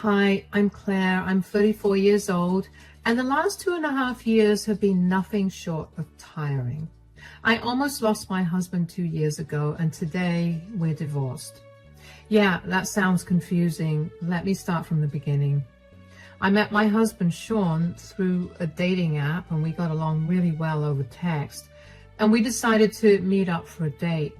Hi, I'm Claire. I'm 34 years old, and the last 2.5 years have been nothing short of tiring. I almost lost my husband 2 years ago, and today we're divorced. Yeah, that sounds confusing. Let me start from the beginning. I met my husband, Sean, through a dating app, and we got along really well over text, and we decided to meet up for a date.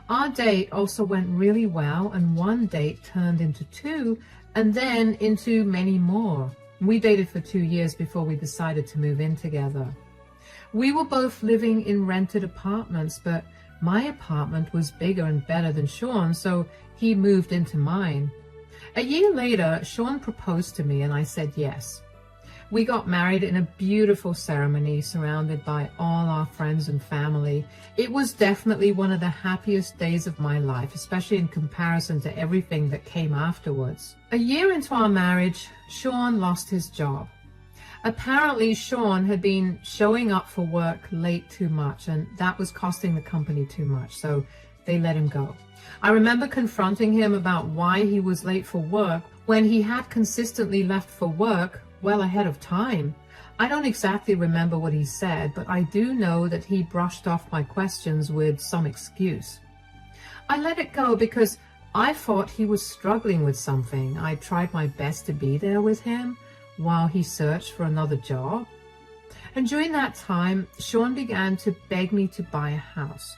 Our date also went really well, and one date turned into two, and then into many more. We dated for 2 years before we decided to move in together. We were both living in rented apartments, but my apartment was bigger and better than Sean's, so he moved into mine. A year later, Sean proposed to me and I said yes. We got married in a beautiful ceremony surrounded by all our friends and family. It was definitely one of the happiest days of my life, especially in comparison to everything that came afterwards. A year into our marriage, Sean lost his job. Apparently, Sean had been showing up for work late too much, and that was costing the company too much, so they let him go. I remember confronting him about why he was late for work when he had consistently left for work well ahead of time. I don't exactly remember what he said, but I do know that he brushed off my questions with some excuse. I let it go because I thought he was struggling with something. I tried my best to be there with him while he searched for another job. And during that time, Sean began to beg me to buy a house.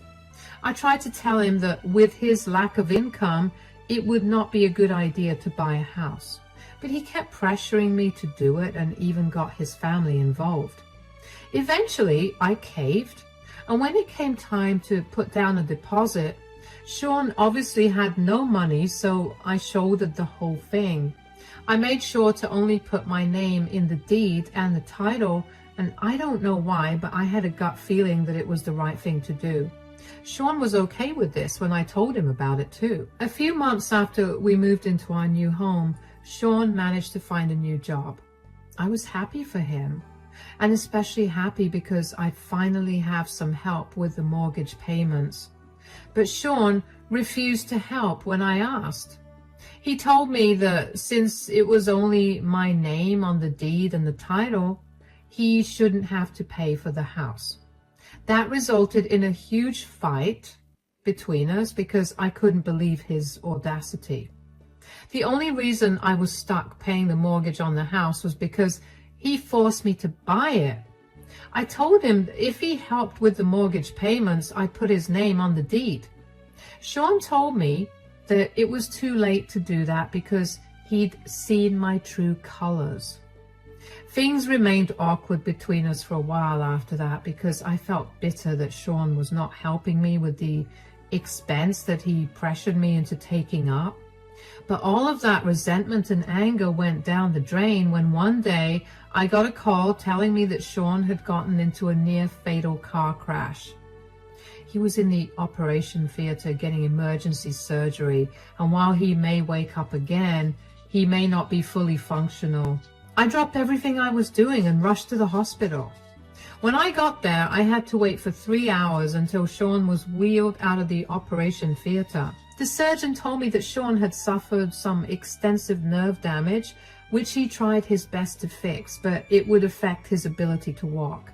I tried to tell him that with his lack of income, it would not be a good idea to buy a house. But he kept pressuring me to do it and even got his family involved. Eventually, I caved, and when it came time to put down a deposit, Sean obviously had no money, so I shouldered the whole thing. I made sure to only put my name in the deed and the title, and I don't know why, but I had a gut feeling that it was the right thing to do. Sean was okay with this when I told him about it too. A few months after we moved into our new home, Sean managed to find a new job. I was happy for him, and especially happy because I finally have some help with the mortgage payments. But Sean refused to help when I asked. He told me that since it was only my name on the deed and the title, he shouldn't have to pay for the house. That resulted in a huge fight between us because I couldn't believe his audacity. The only reason I was stuck paying the mortgage on the house was because he forced me to buy it. I told him if he helped with the mortgage payments, I'd put his name on the deed. Sean told me that it was too late to do that because he'd seen my true colors. Things remained awkward between us for a while after that because I felt bitter that Sean was not helping me with the expense that he pressured me into taking up. But all of that resentment and anger went down the drain when one day I got a call telling me that Sean had gotten into a near-fatal car crash. He was in the operation theater getting emergency surgery, and while he may wake up again, he may not be fully functional. I dropped everything I was doing and rushed to the hospital. When I got there, I had to wait for 3 hours until Sean was wheeled out of the operation theater. The surgeon told me that Sean had suffered some extensive nerve damage, which he tried his best to fix, but it would affect his ability to walk.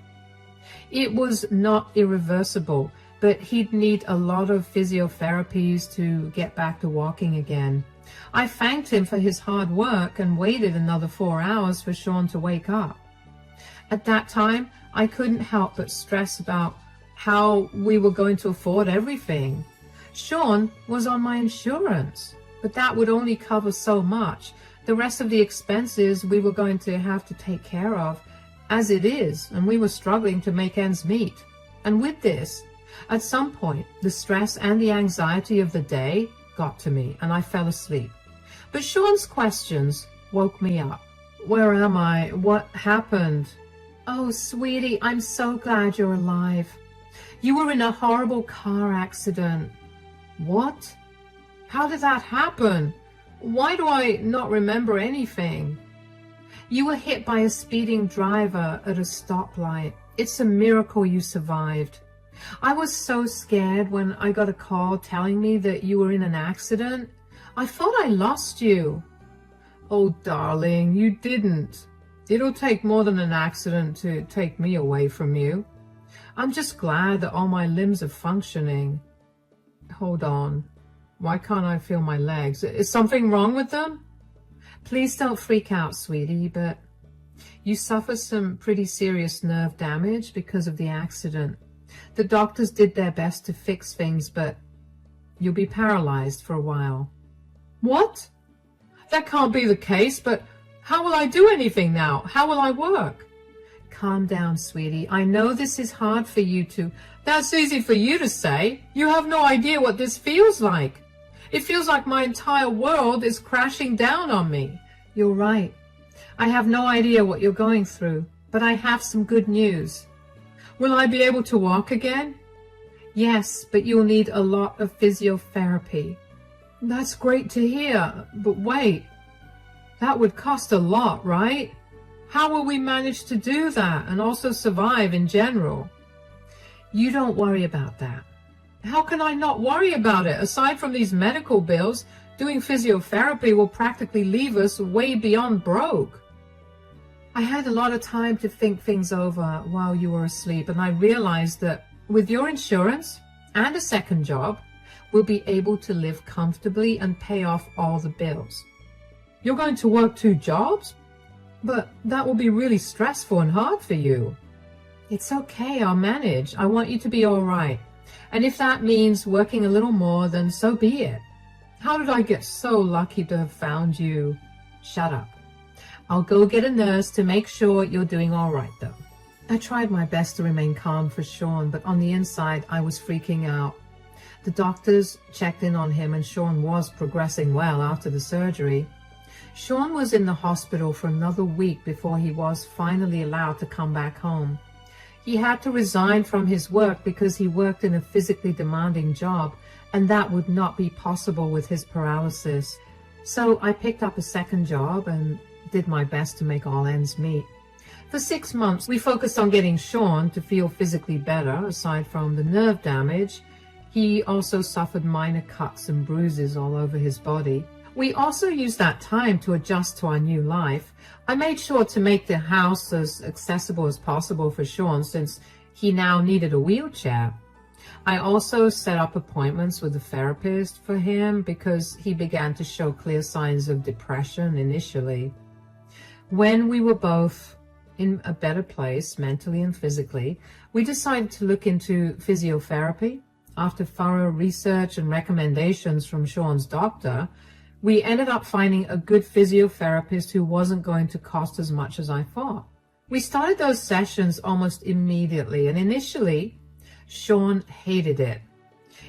It was not irreversible, but he'd need a lot of physiotherapies to get back to walking again. I thanked him for his hard work and waited another 4 hours for Sean to wake up. At that time, I couldn't help but stress about how we were going to afford everything. Sean was on my insurance, but that would only cover so much. The rest of the expenses we were going to have to take care of as it is, and we were struggling to make ends meet. And with this, at some point, the stress and the anxiety of the day got to me, and I fell asleep. But Sean's questions woke me up. Where am I? What happened? Oh, sweetie, I'm so glad you're alive. You were in a horrible car accident. What? How did that happen? Why do I not remember anything? You were hit by a speeding driver at a stoplight. It's a miracle you survived. I was so scared when I got a call telling me that you were in an accident. I thought I lost you. Oh, darling, you didn't. It'll take more than an accident to take me away from you. I'm just glad that all my limbs are functioning. Hold on. Why can't I feel my legs? Is something wrong with them? Please don't freak out, sweetie, but you suffered some pretty serious nerve damage because of the accident. The doctors did their best to fix things, but you'll be paralyzed for a while. What? That can't be the case, but how will I do anything now? How will I work? Calm down, sweetie. I know this is hard for you to... That's easy for you to say. You have no idea what this feels like. It feels like my entire world is crashing down on me. You're right. I have no idea what you're going through, but I have some good news. Will I be able to walk again? Yes, but you'll need a lot of physiotherapy. That's great to hear, but wait. That would cost a lot, right? How will we manage to do that and also survive in general? You don't worry about that. How can I not worry about it? Aside from these medical bills, doing physiotherapy will practically leave us way beyond broke. I had a lot of time to think things over while you were asleep, and I realized that with your insurance and a second job, we'll be able to live comfortably and pay off all the bills. You're going to work 2 jobs? But that will be really stressful and hard for you. It's okay, I'll manage. I want you to be all right. And if that means working a little more, then so be it. How did I get so lucky to have found you? Shut up. I'll go get a nurse to make sure you're doing all right, though. I tried my best to remain calm for Sean, but on the inside, I was freaking out. The doctors checked in on him, and Sean was progressing well after the surgery. Sean was in the hospital for another week before he was finally allowed to come back home. He had to resign from his work because he worked in a physically demanding job, and that would not be possible with his paralysis. So I picked up a second job and did my best to make all ends meet. For 6 months, we focused on getting Sean to feel physically better. Aside from the nerve damage, he also suffered minor cuts and bruises all over his body. We also used that time to adjust to our new life. I made sure to make the house as accessible as possible for Sean since he now needed a wheelchair. I also set up appointments with a therapist for him because he began to show clear signs of depression initially. When we were both in a better place mentally and physically, we decided to look into physiotherapy. After thorough research and recommendations from Sean's doctor, we ended up finding a good physiotherapist who wasn't going to cost as much as I thought. We started those sessions almost immediately, and initially, Sean hated it.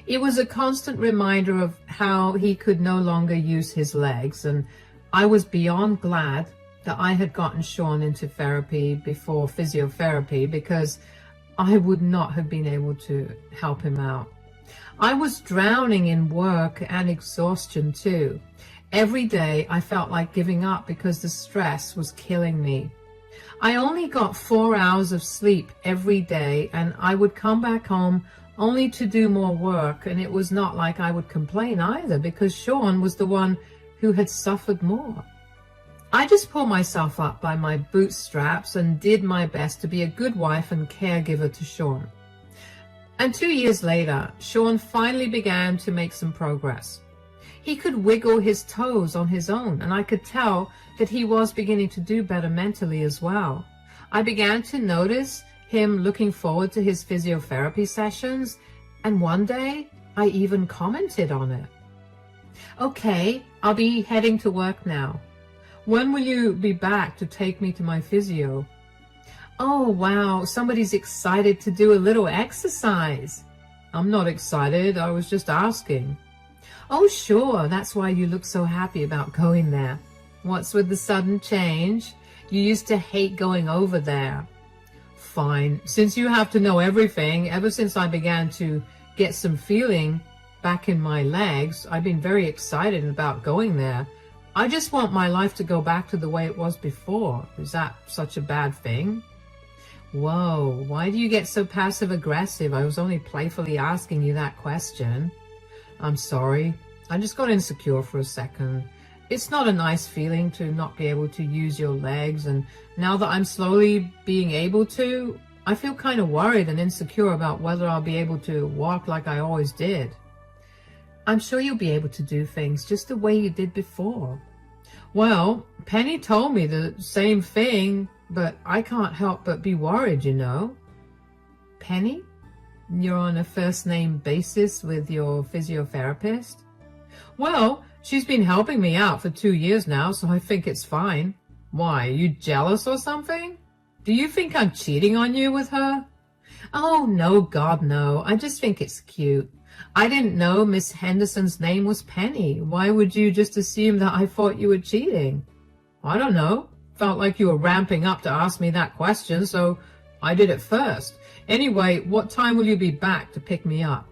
It was a constant reminder of how he could no longer use his legs, and I was beyond glad that I had gotten Sean into therapy before physiotherapy because I would not have been able to help him out. I was drowning in work and exhaustion too. Every day I felt like giving up because the stress was killing me. I only got 4 hours of sleep every day, and I would come back home only to do more work, and it was not like I would complain either because Sean was the one who had suffered more. I just pulled myself up by my bootstraps and did my best to be a good wife and caregiver to Sean. And 2 years later, Sean finally began to make some progress. He could wiggle his toes on his own, and I could tell that he was beginning to do better mentally as well. I began to notice him looking forward to his physiotherapy sessions, and one day I even commented on it. Okay, I'll be heading to work now. When will you be back to take me to my physio? Oh, wow, somebody's excited to do a little exercise. I'm not excited, I was just asking. Oh, sure, that's why you look so happy about going there. What's with the sudden change? You used to hate going over there. Fine, since you have to know everything, ever since I began to get some feeling back in my legs, I've been very excited about going there. I just want my life to go back to the way it was before. Is that such a bad thing? Whoa, why do you get so passive-aggressive? I was only playfully asking you that question. I'm sorry. I just got insecure for a second. it's not a nice feeling to not be able to use your legs, and now that I'm slowly being able to, I feel kind of worried and insecure about whether I'll be able to walk like I always did. I'm sure you'll be able to do things just the way you did before. Well, Penny told me the same thing, but I can't help but be worried, you know. Penny? You're on a first-name basis with your physiotherapist? Well, she's been helping me out for 2 years now, so I think it's fine. Why, are you jealous or something? Do you think I'm cheating on you with her? Oh, no, God, no. I just think it's cute. I didn't know Miss Henderson's name was Penny. Why would you just assume that I thought you were cheating? I don't know. Felt like you were ramping up to ask me that question, so I did it first. Anyway, what time will you be back to pick me up?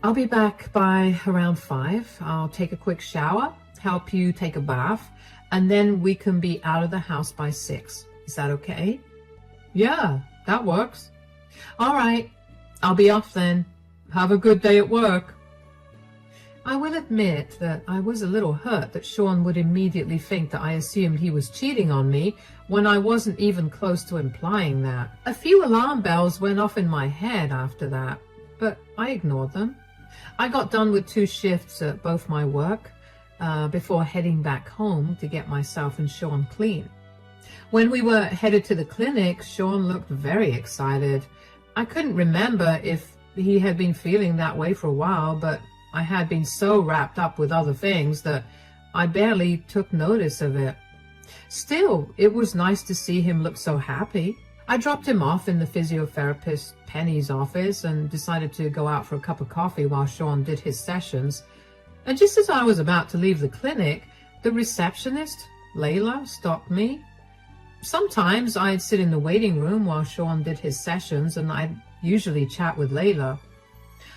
I'll be back by around 5. I'll take a quick shower, help you take a bath, and then we can be out of the house by 6. Is that okay? Yeah, that works. All right, I'll be off then. Have a good day at work. I will admit that I was a little hurt that Sean would immediately think that I assumed he was cheating on me when I wasn't even close to implying that. A few alarm bells went off in my head after that, but I ignored them. I got done with 2 shifts at both my work before heading back home to get myself and Sean clean. When we were headed to the clinic, Sean looked very excited. I couldn't remember if he had been feeling that way for a while, but I had been so wrapped up with other things that I barely took notice of it. Still, it was nice to see him look so happy. I dropped him off in the physiotherapist Penny's office and decided to go out for a cup of coffee while Sean did his sessions. And just as I was about to leave the clinic, the receptionist, Layla, stopped me. Sometimes I'd sit in the waiting room while Sean did his sessions, and I'd usually chat with Layla.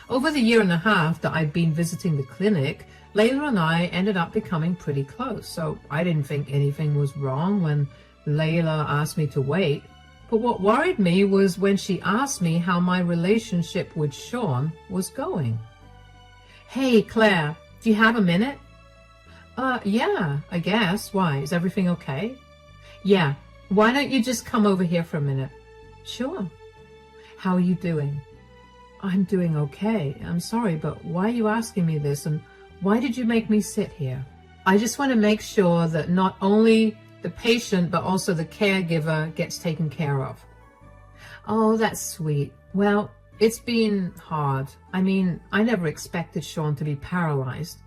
Over the 1.5 years that I'd been visiting the clinic, Layla and I ended up becoming pretty close, so I didn't think anything was wrong when Layla asked me to wait. But what worried me was when she asked me how my relationship with Sean was going. Hey, Claire, do you have a minute? Yeah, I guess. Why? Is everything okay? Yeah. Why don't you just come over here for a minute? Sure. How are you doing? I'm doing okay. I'm sorry, but why are you asking me this, and why did you make me sit here? I just want to make sure that not only the patient, but also the caregiver gets taken care of. Oh, that's sweet. Well, it's been hard. I mean, I never expected Sean to be paralyzed.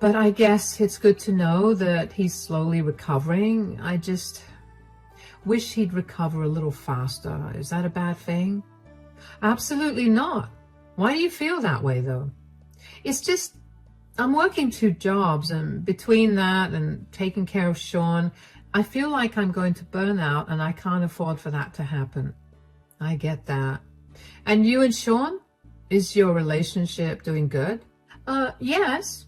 But I guess it's good to know that he's slowly recovering. I just wish he'd recover a little faster. Is that a bad thing? Absolutely not. Why do you feel that way, though? It's just, I'm working 2 jobs, and between that and taking care of Sean, I feel like I'm going to burn out, and I can't afford for that to happen. I get that. And you and Sean? Is your relationship doing good? Yes.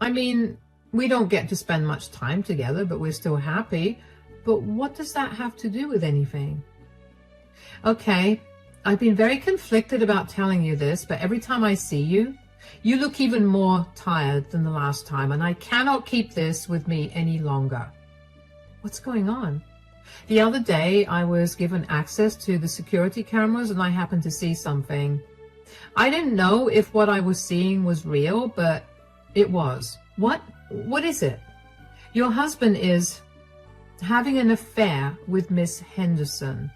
I mean, we don't get to spend much time together, but we're still happy. But what does that have to do with anything? Okay, I've been very conflicted about telling you this, but every time I see you, you look even more tired than the last time, and I cannot keep this with me any longer. What's going on? The other day, I was given access to the security cameras, and I happened to see something. I didn't know if what I was seeing was real, but it was. What is it? Your husband is having an affair with Miss Henderson.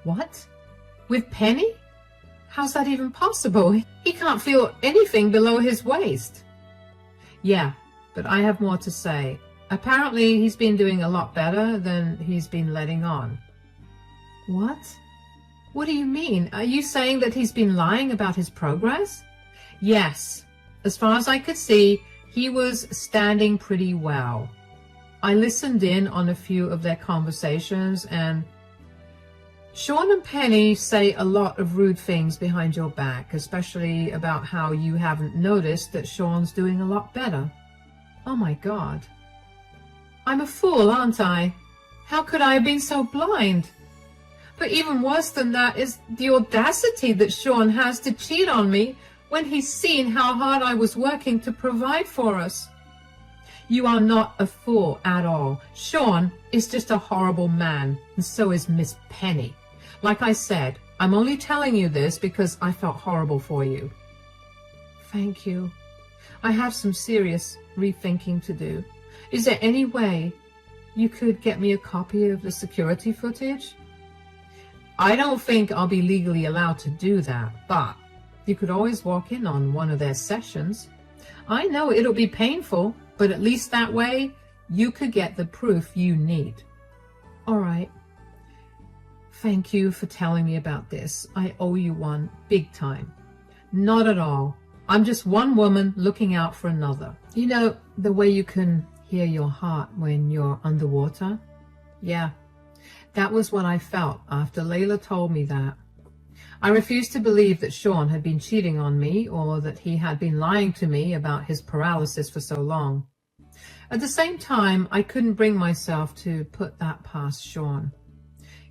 What? With Penny? How's that even possible? He can't feel anything below his waist. Yeah, but I have more to say. Apparently, he's been doing a lot better than he's been letting on. What? What do you mean? Are you saying that he's been lying about his progress? Yes. As far as I could see, he was standing pretty well. I listened in on a few of their conversations, and Sean and Penny say a lot of rude things behind your back, especially about how you haven't noticed that Sean's doing a lot better. Oh my God. I'm a fool, aren't I? How could I have been so blind? But even worse than that is the audacity that Sean has to cheat on me when he's seen how hard I was working to provide for us. You are not a fool at all. Sean is just a horrible man, and so is Miss Penny. Like I said, I'm only telling you this because I felt horrible for you. Thank you. I have some serious rethinking to do. Is there any way you could get me a copy of the security footage? I don't think I'll be legally allowed to do that, but you could always walk in on one of their sessions. I know it'll be painful, but at least that way you could get the proof you need. All right. Thank you for telling me about this. I owe you one big time. Not at all. I'm just one woman looking out for another. You know, the way you can hear your heart when you're underwater? Yeah, that was what I felt after Layla told me that. I refused to believe that Sean had been cheating on me or that he had been lying to me about his paralysis for so long. At the same time, I couldn't bring myself to put that past Sean.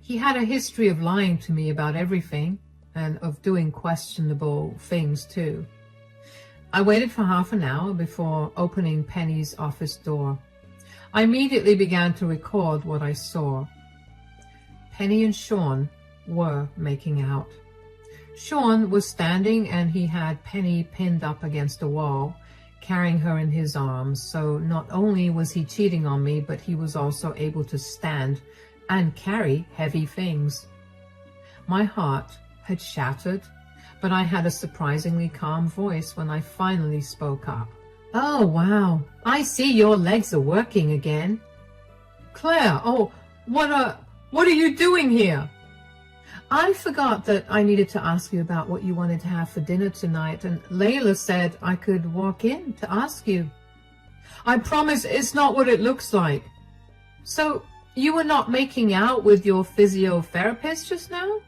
He had a history of lying to me about everything and of doing questionable things too. I waited for half an hour before opening Penny's office door. I immediately began to record what I saw. Penny and Sean were making out. Sean was standing and he had Penny pinned up against a wall, carrying her in his arms. So not only was he cheating on me, but he was also able to stand and carry heavy things. My heart had shattered, but I had a surprisingly calm voice when I finally spoke up. Oh, wow. I see your legs are working again. Claire, oh, what are you doing here? I forgot that I needed to ask you about what you wanted to have for dinner tonight, and Layla said I could walk in to ask you. I promise it's not what it looks like. So, you were not making out with your physiotherapist just now?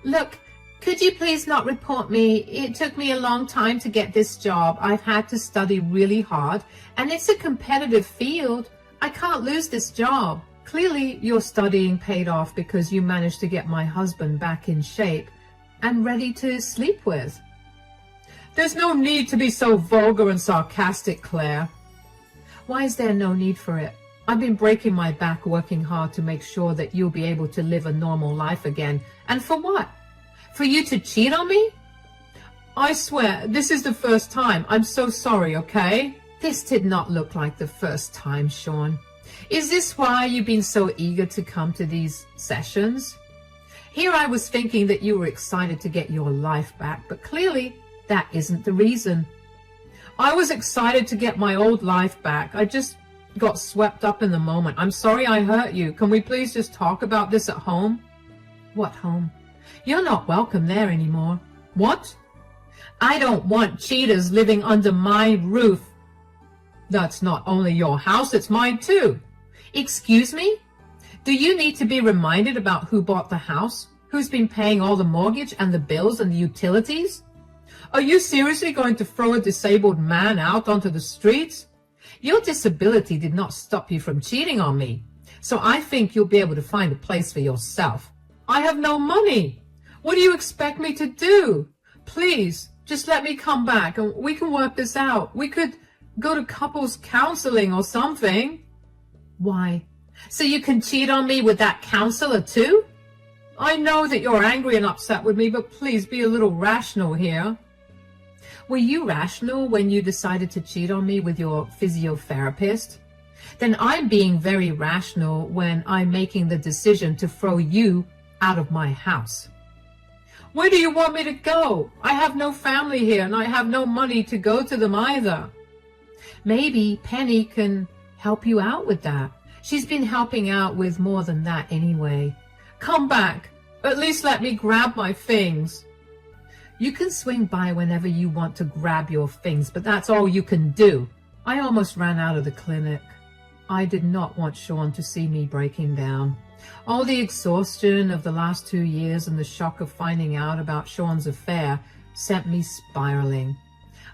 Look, could you please not report me? It took me a long time to get this job. I've had to study really hard, and it's a competitive field. I can't lose this job. Clearly, your studying paid off because you managed to get my husband back in shape and ready to sleep with. There's no need to be so vulgar and sarcastic, Claire. Why is there no need for it? I've been breaking my back working hard to make sure that you'll be able to live a normal life again. And for what? For you to cheat on me? I swear, this is the first time. I'm so sorry, okay? This did not look like the first time, Sean. Is this why you've been so eager to come to these sessions? Here I was thinking that you were excited to get your life back, but clearly that isn't the reason. I was excited to get my old life back. I just got swept up in the moment. I'm sorry I hurt you. Can we please just talk about this at home? What home? You're not welcome there anymore. What? I don't want cheaters living under my roof. That's not only your house, it's mine too. Excuse me? Do you need to be reminded about who bought the house? Who's been paying all the mortgage and the bills and the utilities? Are you seriously going to throw a disabled man out onto the streets? Your disability did not stop you from cheating on me, so I think you'll be able to find a place for yourself. I have no money. What do you expect me to do? Please, just let me come back and we can work this out. We could go to couples counseling or something. Why? So you can cheat on me with that counselor too? I know that you're angry and upset with me, but please be a little rational here. Were you rational when you decided to cheat on me with your physiotherapist? Then I'm being very rational when I'm making the decision to throw you out of my house. Where do you want me to go? I have no family here and I have no money to go to them either. Maybe Penny can help you out with that. She's been helping out with more than that anyway. Come back. At least let me grab my things. You can swing by whenever you want to grab your things, but that's all you can do. I almost ran out of the clinic. I did not want Sean to see me breaking down. All the exhaustion of the last 2 years and the shock of finding out about Sean's affair sent me spiraling.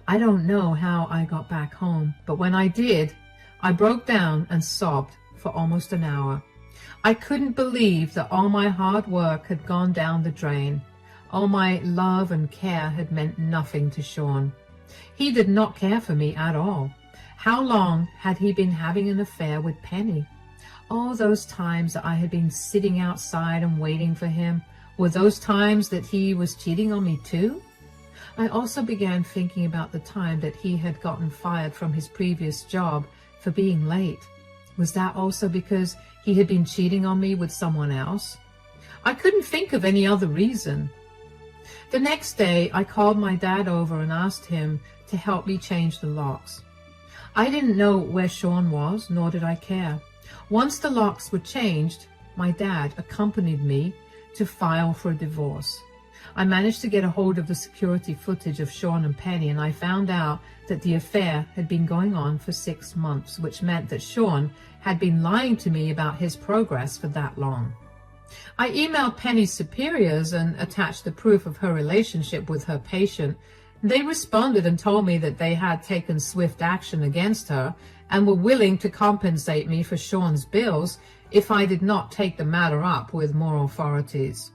I don't know how I got back home, but when I did, I broke down and sobbed for almost an hour. I couldn't believe that all my hard work had gone down the drain. All my love and care had meant nothing to Sean. He did not care for me at all. How long had he been having an affair with Penny? All those times that I had been sitting outside and waiting for him, were those times that he was cheating on me too? I also began thinking about the time that he had gotten fired from his previous job for being late. Was that also because he had been cheating on me with someone else? I couldn't think of any other reason. The next day, I called my dad over and asked him to help me change the locks. I didn't know where Sean was, nor did I care. Once the locks were changed, my dad accompanied me to file for a divorce. I managed to get a hold of the security footage of Sean and Penny, and I found out that the affair had been going on for 6 months, which meant that Sean had been lying to me about his progress for that long. I emailed Penny's superiors and attached the proof of her relationship with her patient. They responded and told me that they had taken swift action against her and were willing to compensate me for Sean's bills if I did not take the matter up with more authorities.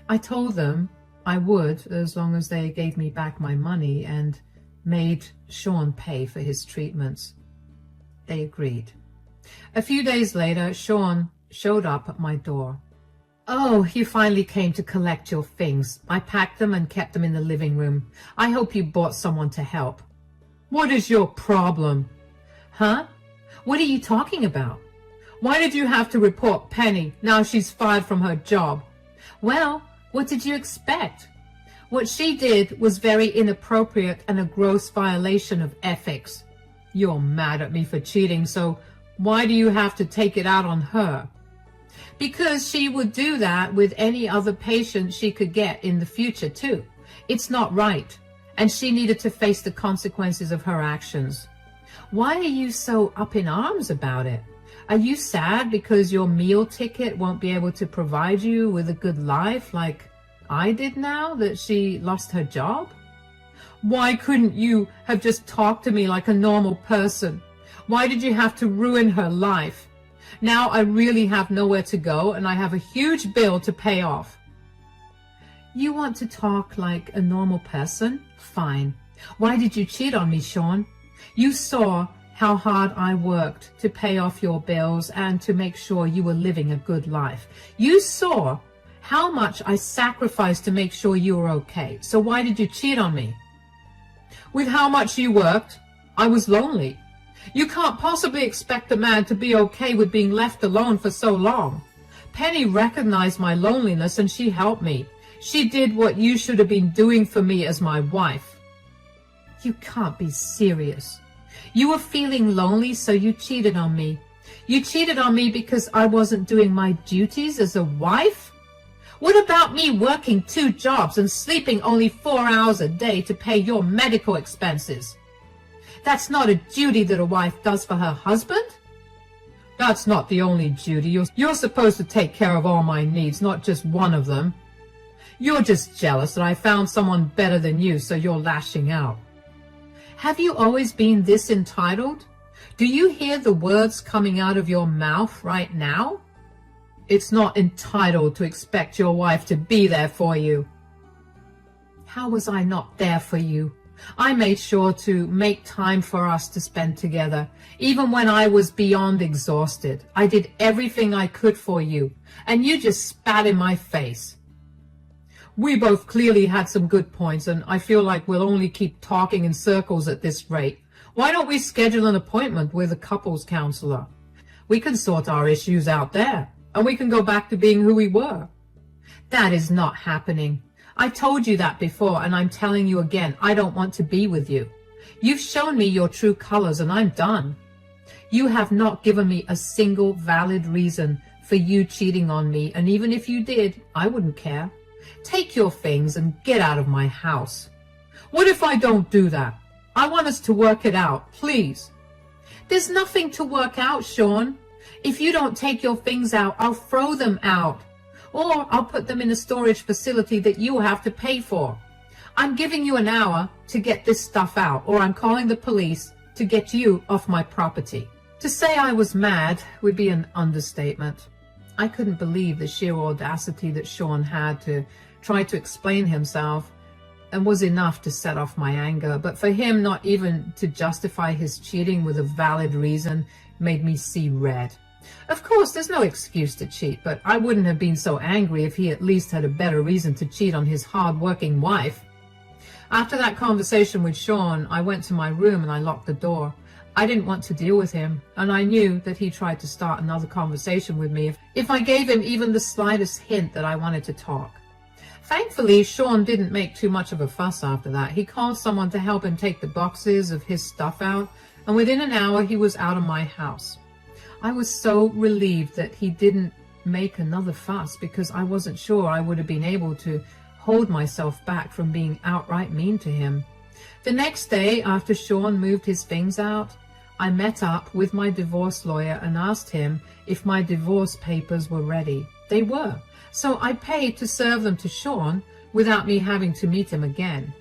I told them I would, as long as they gave me back my money and made Sean pay for his treatments. They agreed. A few days later, Sean showed up at my door. "Oh, you finally came to collect your things. I packed them and kept them in the living room. I hope you brought someone to help." "What is your problem?" "Huh? What are you talking about? Why did you have to report Penny now she's fired from her job?" "Well, what did you expect? What she did was very inappropriate and a gross violation of ethics." "You're mad at me for cheating, so why do you have to take it out on her?" "Because she would do that with any other patient she could get in the future too. It's not right, and she needed to face the consequences of her actions." "Why are you so up in arms about it? Are you sad because your meal ticket won't be able to provide you with a good life like I did now that she lost her job?" "Why couldn't you have just talked to me like a normal person? Why did you have to ruin her life? Now I really have nowhere to go and I have a huge bill to pay off." "You want to talk like a normal person? Fine. Why did you cheat on me, Sean? You saw how hard I worked to pay off your bills and to make sure you were living a good life. You saw how much I sacrificed to make sure you were okay. So why did you cheat on me?" "With how much you worked, I was lonely. You can't possibly expect a man to be okay with being left alone for so long. Penny recognized my loneliness and she helped me. She did what you should have been doing for me as my wife." "You can't be serious. You were feeling lonely, so you cheated on me. You cheated on me because I wasn't doing my duties as a wife? What about me working 2 jobs and sleeping only 4 hours a day to pay your medical expenses? That's not a duty that a wife does for her husband." "That's not the only duty. You're supposed to take care of all my needs, not just one of them. You're just jealous that I found someone better than you, so you're lashing out." Have you always been this entitled? Do you hear the words coming out of your mouth right now? It's not entitled to expect your wife to be there for you. How was I not there for you? I made sure to make time for us to spend together, even when I was beyond exhausted. I did everything I could for you, and you just spat in my face. We both clearly had some good points, and I feel like we'll only keep talking in circles at this rate. Why don't we schedule an appointment with a couples counselor? We can sort our issues out there, and we can go back to being who we were. That is not happening. I told you that before, and I'm telling you again, I don't want to be with you. You've shown me your true colors, and I'm done. You have not given me a single valid reason for you cheating on me, and even if you did, I wouldn't care. Take your things and get out of my house. What if I don't do that? I want us to work it out, please. There's nothing to work out, Sean. If you don't take your things out, I'll throw them out. Or I'll put them in a storage facility that you have to pay for. I'm giving you an hour to get this stuff out, or I'm calling the police to get you off my property. To say I was mad would be an understatement. I couldn't believe the sheer audacity that Sean had to try to explain himself. and was enough to set off my anger. But for him not even to justify his cheating with a valid reason made me see red. Of course, there's no excuse to cheat, but I wouldn't have been so angry if he at least had a better reason to cheat on his hard-working wife. After that conversation with Sean, I went to my room and I locked the door. I didn't want to deal with him, and I knew that he tried to start another conversation with me if I gave him even the slightest hint that I wanted to talk. Thankfully, Sean didn't make too much of a fuss after that. He called someone to help him take the boxes of his stuff out, and within an hour he was out of my house. I was so relieved that he didn't make another fuss, because I wasn't sure I would have been able to hold myself back from being outright mean to him. The next day, after Sean moved his things out, I met up with my divorce lawyer and asked him if my divorce papers were ready. They were, so I paid to serve them to Sean without me having to meet him again.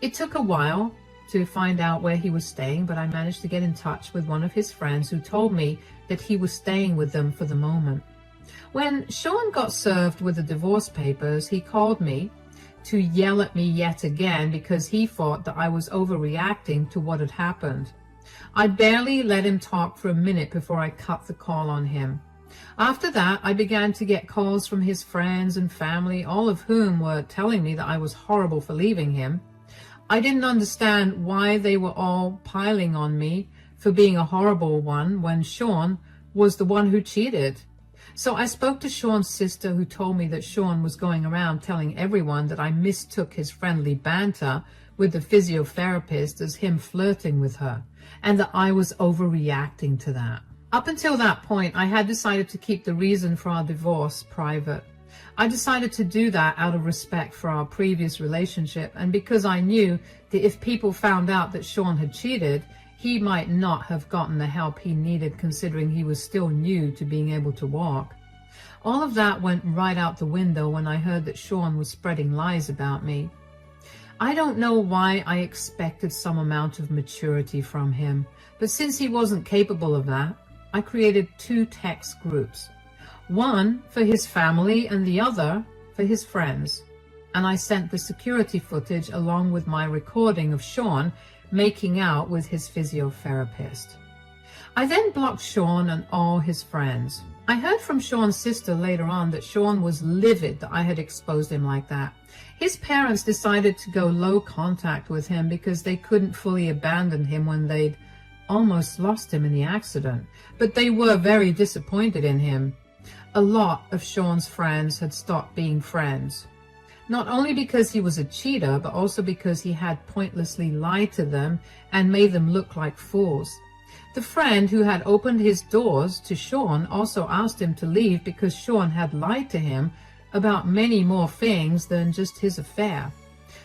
It took a while to find out where he was staying, but I managed to get in touch with one of his friends who told me that he was staying with them for the moment. When Sean got served with the divorce papers, he called me to yell at me yet again because he thought that I was overreacting to what had happened. I barely let him talk for a minute before I cut the call on him. After that, I began to get calls from his friends and family, all of whom were telling me that I was horrible for leaving him. I didn't understand why they were all piling on me for being a horrible one when Sean was the one who cheated. So I spoke to Sean's sister, who told me that Sean was going around telling everyone that I mistook his friendly banter with the physiotherapist as him flirting with her, and that I was overreacting to that. Up until that point, I had decided to keep the reason for our divorce private. I decided to do that out of respect for our previous relationship, and because I knew that if people found out that Sean had cheated, he might not have gotten the help he needed, considering he was still new to being able to walk. All of that went right out the window when I heard that Sean was spreading lies about me. I don't know why I expected some amount of maturity from him, but since he wasn't capable of that, I created 2 text groups. One for his family and the other for his friends. And I sent the security footage along with my recording of Sean making out with his physiotherapist. I then blocked Sean and all his friends. I heard from Sean's sister later on that Sean was livid that I had exposed him like that. His parents decided to go low contact with him because they couldn't fully abandon him when they'd almost lost him in the accident, but they were very disappointed in him. A lot of Sean's friends had stopped being friends. Not only because he was a cheater, but also because he had pointlessly lied to them and made them look like fools. The friend who had opened his doors to Sean also asked him to leave because Sean had lied to him about many more things than just his affair.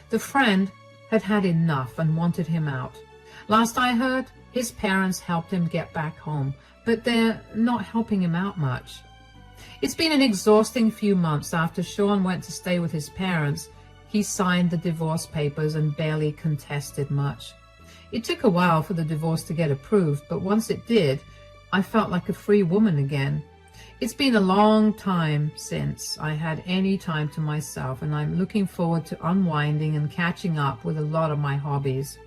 The friend had had enough and wanted him out. Last I heard, his parents helped him get back home, but they're not helping him out much. It's been an exhausting few months. After Sean went to stay with his parents, he signed the divorce papers and barely contested much. It took a while for the divorce to get approved, but once it did, I felt like a free woman again. It's been a long time since I had any time to myself, and I'm looking forward to unwinding and catching up with a lot of my hobbies.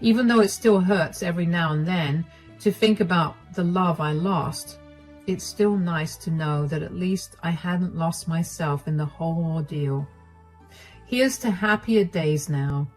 Even though it still hurts every now and then to think about the love I lost, it's still nice to know that at least I hadn't lost myself in the whole ordeal. Here's to happier days now.